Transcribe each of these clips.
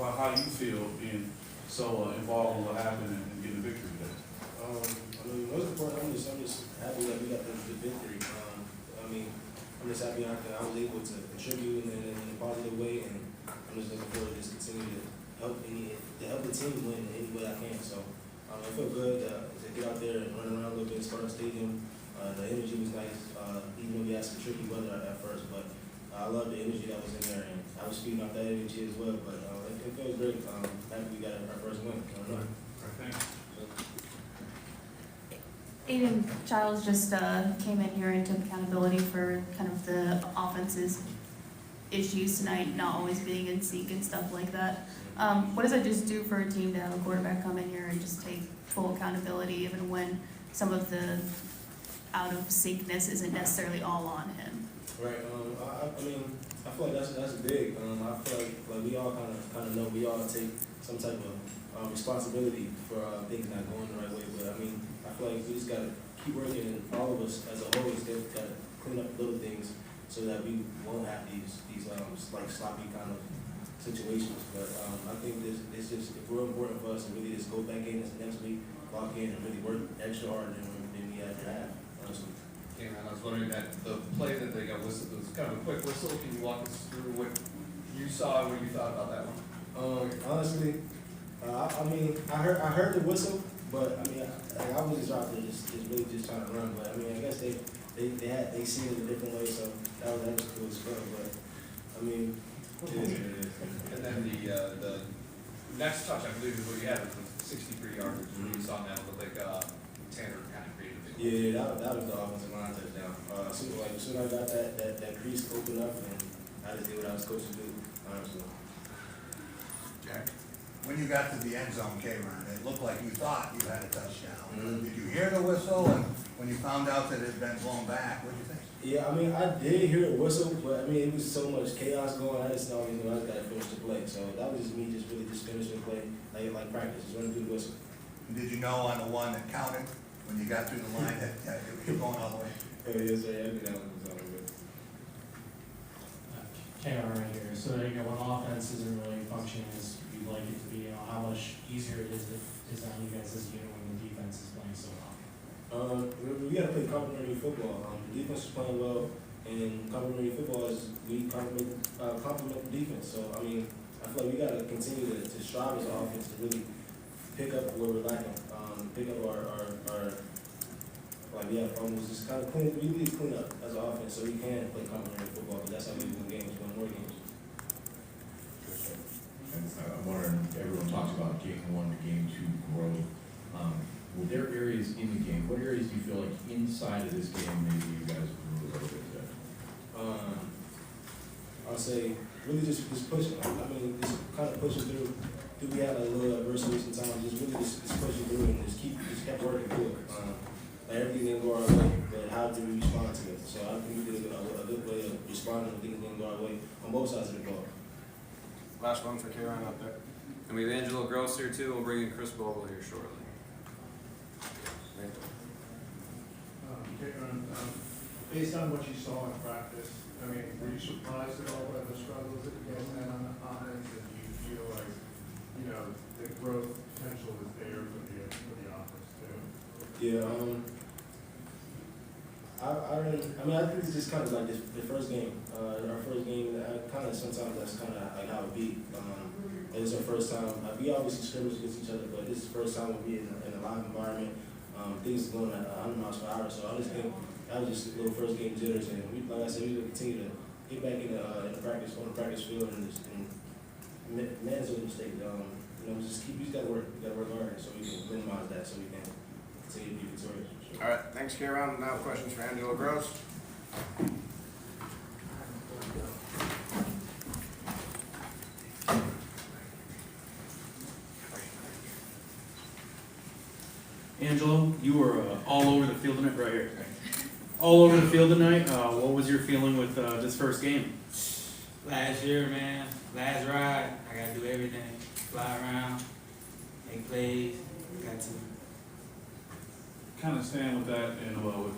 about how you feel being so involved in what happened and getting the victory today. I mean, most important, I'm just happy that we got the victory. I mean, I'm just happy I was able to contribute in a positive way, and I'm just looking forward to just continue to help the team win in any way I can. So I feel good to get out there and run around a little bit, start a stadium. The energy was nice, even though we had some tricky weather at first, but I love the energy that was in there, and I was feeding off that energy as well. But it feels great. Happy we got our first win. Thanks. Aiden Childs just came in here and took accountability for kind of the offense's issues tonight, not always being in sync and stuff like that. What does it just do for a team to have a quarterback come in here and just take full accountability, even when some of the out of syncness isn't necessarily all on him? Right. I mean, I feel like that's big. I feel like we all kind of know we all take some type of responsibility for things not going the right way. But I mean, I feel like we just gotta keep working, and all of us as a whole just gotta clean up little things so that we won't have these like sloppy kind of situations. But I think it's just real important for us to really just go back in this next week, lock in, and really work extra hard than we had to have. Honestly. Yeah, man, I was wondering that the play that they got whistled, it was kind of a quick whistle. Can you walk us through what you saw and what you thought about that one? Honestly, I mean, I heard the whistle, but I mean, I was just out there just really just trying to run. But I mean, I guess they seen it a different way, so that was cool as well. But I mean, it is what it is. And then the next touch, I believe, is what you had was 63 yards. When you saw that, it looked like Tanner kind of created it. Yeah, that was the offensive line touchdown. As soon as I got that crease open up, and I just did what I was supposed to do, honestly. Jack, when you got to the end zone, Kay'ron, it looked like you thought you had a touchdown. Mm-hmm. Did you hear the whistle? And when you found out that it had been blown back, what did you think? Yeah, I mean, I did hear a whistle, but I mean, it was so much chaos going on. I just always knew I just got to finish the play. So that was just me really finishing the play, like practice, just running through the whistle. Did you know on the one that counted, when you got through the line, that you were going all the way? Yes, sir. I knew that was on the Kay'ron right here. So when offense isn't really functioning as you'd like it to be, how much easier it is on you guys this year when the defense is playing so well? we got to play complementary football. The defense is playing well, and complementary football is we complement the defense. So I mean, I feel like we got to continue to strive as an offense to really pick up where we're lacking, pick up our like we have problems, just kind of clean. We need to clean up as an offense so we can play complementary football. Because that's how we win games, win more games. And I'm wondering, everyone talks about game one to game two growth. Were there areas in the game? What areas do you feel like inside of this game maybe you guys grew a little bit there? I'll say really just pushing. I mean, just kind of pushing through. We had a little adversity sometimes. Just really just pushing through and just kept working through it. Like everything didn't go our way, but how do we respond to it? So I think we did a good way of responding when things didn't go our way on both sides of the ball. Last one for Kay'ron out there. And we have Angelo Grose here too. We'll bring in Khris Bogle here shortly. Kay'ron, based on what you saw in practice, I mean, were you surprised at all by the struggles that you guys had on the offense, and do you feel like, the growth potential is there for the offense too? Yeah, I think it's just kind of like the first game. Our first game, kind of sometimes that's kind of like how it be. It's our first time. We obviously scrimmage against each other, but this is the first time we'll be in a live environment. Things are going at 100 miles per hour, so I just think that was just a little first game jitters, and like I said, we will continue to get back in the practice on the practice field and manage those mistakes. We just gotta work hard so we can minimize that, so we can continue to be victorious. Sure. All right, thanks, Kay'ron. Now questions for Angelo Grose. Angelo, you were all over the field tonight, right here. All over the field tonight. What was your feeling with this first game? Last year, man, last ride, I got to do everything. Fly around, make plays, got to. Kind of stand with that and what your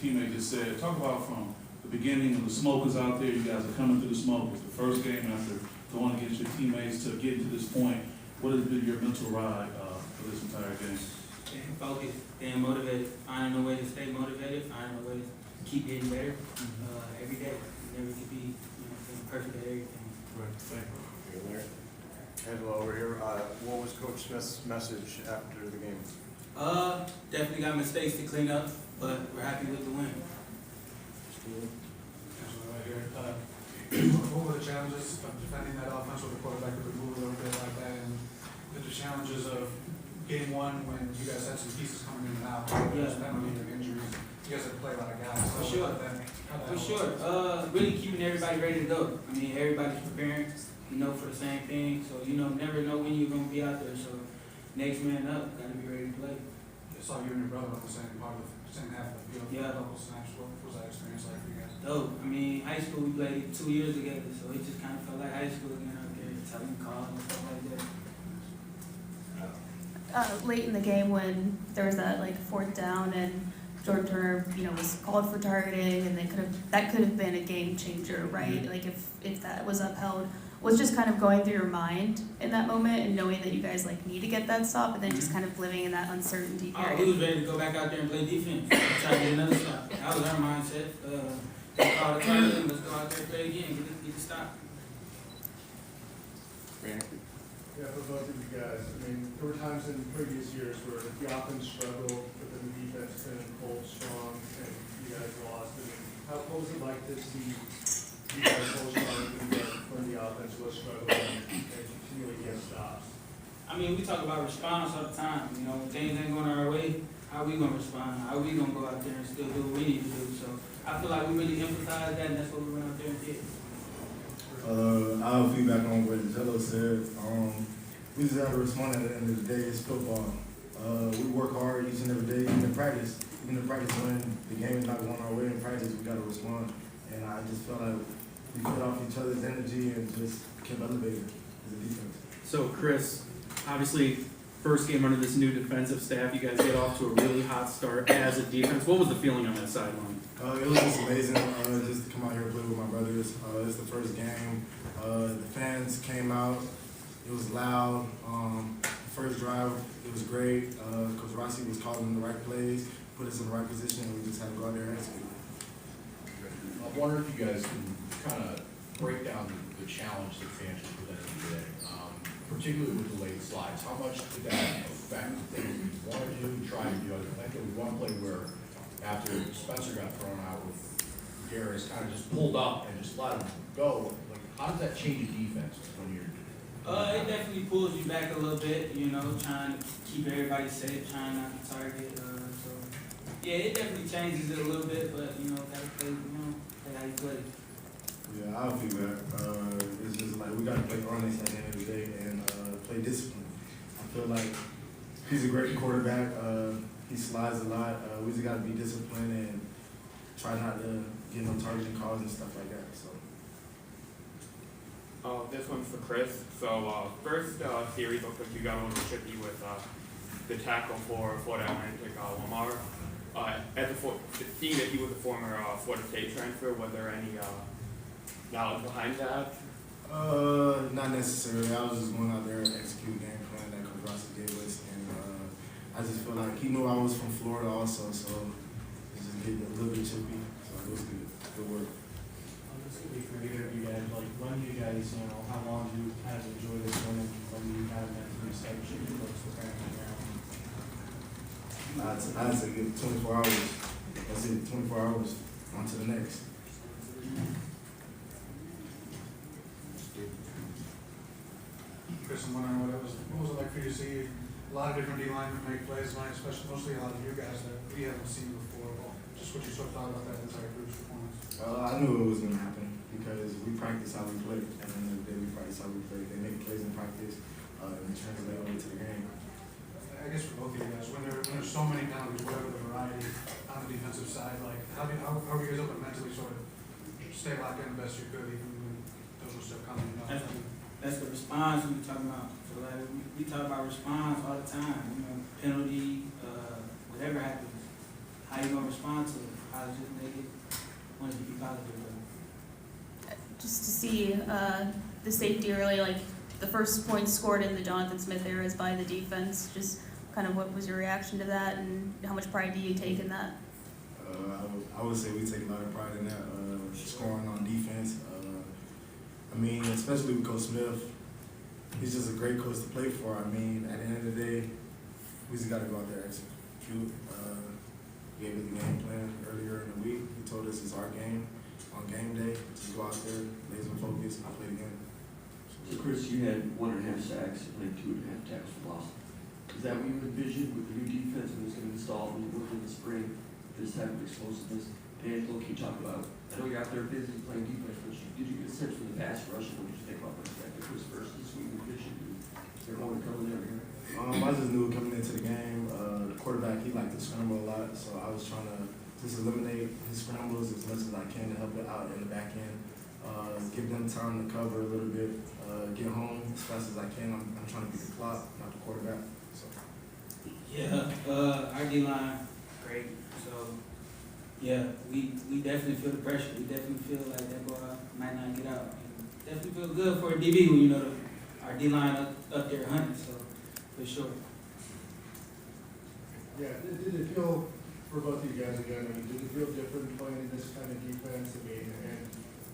teammate just said. Talk about from the beginning of the smokers out there. You guys are coming through the smoke. It's the first game after going against your teammates to get to this point. What has been your mental ride for this entire game? Staying focused, staying motivated, finding a way to stay motivated, finding a way to keep getting better every day. You never could be, perfect at everything. Right, thank you. Angelo over here, what was Coach Smith's message after the game? Definitely got mistakes to clean up, but we're happy with the win. Right here. What were the challenges of defending that offense with the quarterback that would move a little bit like that, and the challenges of game one when you guys had some pieces coming in and out, penalties and injuries, you guys had to play a lot of guys. For sure. For sure. Really keeping everybody ready to go. I mean, everybody's preparing, for the same thing. So, never know when you're going to be out there. So, next man up, got to be ready to play. I saw you and your brother on the same part of the same half of the field. Yeah. Couple snaps. What was that experience like for you guys? Dope. I mean, high school we played 2 years together, so it just kind of felt like high school again out there, telling calls and stuff like that. Late in the game when there was that fourth down and Jordan Turner, was called for targeting, and that could have been a game changer, right? Like if that was upheld, was just kind of going through your mind in that moment and knowing that you guys need to get that stop, and then just kind of living in that uncertainty Oh, period. we was ready to go back out there and play defense, try to get another stop. That was our mindset. They called the target, let's go out there and play again, get the stop. Yeah, for both of you guys, I mean, there were times in previous years where the offense struggled, but then the defense couldn't hold strong, and you guys lost. I mean, what was it like to see you guys hold strong when the offense was struggling and continually get stops? I mean, we talk about response all the time. When things ain't going our way, how we gonna respond? How we gonna go out there and still do what we need to do? So I feel like we really emphasize that, and that's what we went out there and did. I'll feedback on what Angelo said. We just have to respond at the end of the day. It's football. We work hard each and every day, even in practice. Even in practice, when the game is not going our way in practice, we got to respond. And I just felt like we fed off each other's energy and just kept elevating as a defense. So Khris, obviously, first game under this new defensive staff, you guys get off to a really hot start as a defense. What was the feeling on that sideline? It was just amazing just to come out here and play with my brothers. It's the first game. The fans came out. It was loud. First drive, it was great. Coach Rossi was calling the right plays, put us in the right position, and we just had to go out there and execute. I wonder if you guys can kind of break down the challenge that fans are presenting today, particularly with the late slides. How much did that affect the things we wanted to do, try to do? I think there was one play where after Spencer got thrown out, with Darius kind of just pulled up and just let him go. Like, how does that change a defense when you're? It definitely pulls you back a little bit, trying to keep everybody safe, trying not to target. So yeah, it definitely changes it a little bit, but gotta play, play how you play. Yeah, I'll feedback. It's just like we got to play honest at the end of the day and play discipline. I feel like he's a great quarterback. He slides a lot. We just got to be disciplined and try not to get no targeting calls and stuff like that. So. This one's for Khris. So first series looks like you got a little tricky with the tackle for Florida Atlantic, Lamar. Seeing that he was a former Florida State transfer, was there any knowledge behind that? Not necessarily. I was just going out there and execute game plan that Coach Rossi gave us, and I just feel like he knew I was from Florida also, so it just getting a little bit chippy. So it was good. Good work. This could be for either of you guys. When do you guys, how long do you kind of enjoy this one, and when do you kind of mentally start shifting towards preparing for the round? I'd say give it 24 hours. That's it. 24 hours. On to the next. Khris, I'm wondering what was it like for you to see a lot of different D linemen make plays tonight, especially mostly a lot of you guys that we haven't seen before. Just what you sort of thought about that entire group's performance. I knew it was going to happen because we practice how we play. At the end of the day, we practice how we play. They make plays in practice and translate over to the game. I guess for both of you guys, when there's so many penalties, whatever the variety on the defensive side, like how are you guys able to mentally sort of stay locked in the best you could, even when those were still coming? That's the response we talking about. So we talk about response all the time. Penalty, whatever happens, how you gonna respond to it? How to just make it want to be positive. Just to see the safety early, the first points scored in the Jonathan Smith era is by the defense. Just kind of what was your reaction to that, and how much pride do you take in that? I would say we take a lot of pride in that, scoring on defense. I mean, especially with Coach Smith, he's just a great coach to play for. I mean, at the end of the day, we just got to go out there and execute. He gave us the game plan earlier in the week. He told us it's our game on game day. Just go out there, laser focus, and play the game. So Khris, you had 1.5 sacks and like 2.5 tackles for loss. Is that what you envisioned with the new defense when it's going to install when you work in the spring, this type of explosiveness? And look, you talk about, I know you're out there busy playing defense, but did you get a sense from the pass rush? What did you think about the Khris versus what you envisioned? They're going to come in there. I just knew coming into the game, the quarterback, he liked to scramble a lot, so I was trying to just eliminate his scrambles as much as I can to help it out in the back end. Give them time to cover a little bit, get home as fast as I can. I'm trying to beat the clock, not the quarterback. So. Yeah, our D-line, great. So, yeah, we definitely feel the pressure. We definitely feel like that boy might not get out. And definitely feel good for a DB when you know our D-line up there hunting, so for sure. Yeah, did it feel, for both of you guys again, I mean, did it feel different playing in this kind of defense? I mean,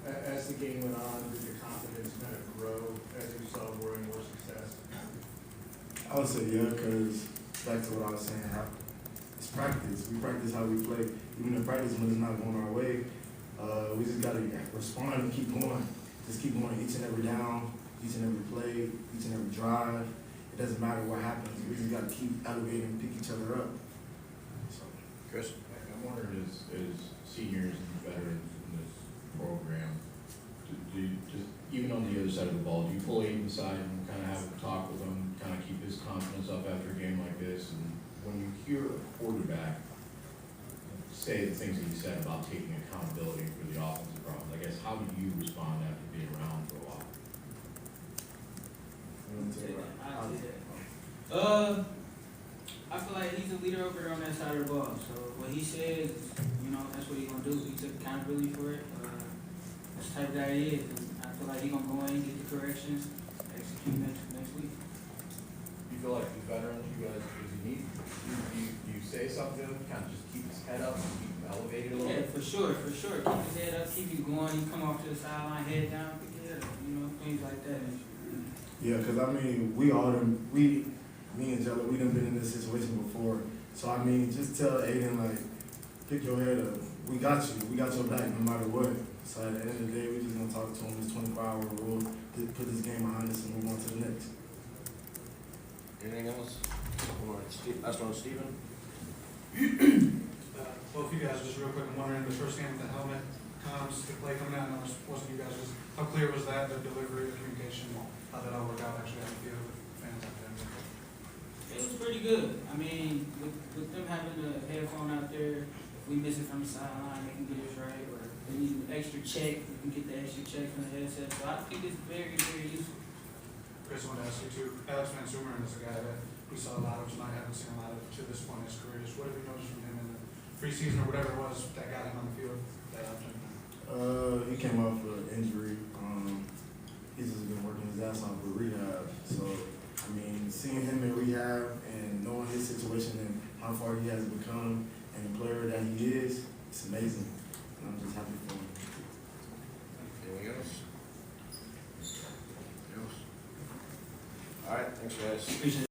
and as the game went on, did your confidence kind of grow as you saw more and more success? I would say yeah, because back to what I was saying, it's practice. We practice how we play. Even in practice when it's not going our way, we just got to respond and keep going. Just keep going each and every down, each and every play, each and every drive. It doesn't matter what happens. We just got to keep elevating and pick each other up. So. Chris? I'm wondering, as seniors and veterans in this program, do you just, even on the other side of the ball, do you pull Aiden aside and kind of have a talk with him, kind of keep his confidence up after a game like this? And when you hear a quarterback say the things that he said about taking accountability for the offensive problems, I guess, how do you respond after being around for a while? I feel like he's a leader over there on that side of the ball. So what he says, that's what he's gonna do. He took accountability for it. That's the type of guy he is. And I feel like he's gonna go in, get the corrections, execute next week. You feel like the veterans, you guys, is he need? Do you say something, kind of just keep his head up and keep him elevated a little bit? Yeah, for sure. Keep his head up, keep him going. He come off to the sideline, head down, pick his head up, things like that. Yeah, because I mean, me and Jello, we done been in this situation before. So I mean, just tell Aiden, like, pick your head up. We got your back no matter what. So at the end of the day, we just gonna talk to him, this 24-hour rule, put this game behind us and move on to the next. Anything else? Last one, Stephen? Both of you guys, just real quick, I'm wondering, the first game with the helmet comms, the play coming out, and wasn't you guys, how clear was that, the delivery, the communication, how that all worked out actually on the field with fans out there? It was pretty good. I mean, with them having the headphone out there, if we miss it from the sideline, they can get us right, or they need an extra check, we can get the extra check from the headset. So I think it's very, very useful. Chris, I want to ask you too, Alex Van Sumeren is a guy that we saw a lot of tonight, haven't seen a lot of to this point in his career. Just what have you noticed from him in the preseason or whatever it was that got him on the field that afternoon? He came off an injury. He's just been working his ass off with rehab. So, I mean, seeing him in rehab and knowing his situation and how far he has become and the player that he is, it's amazing. And I'm just happy for him. Anything else? All right, thanks guys. Appreciate it.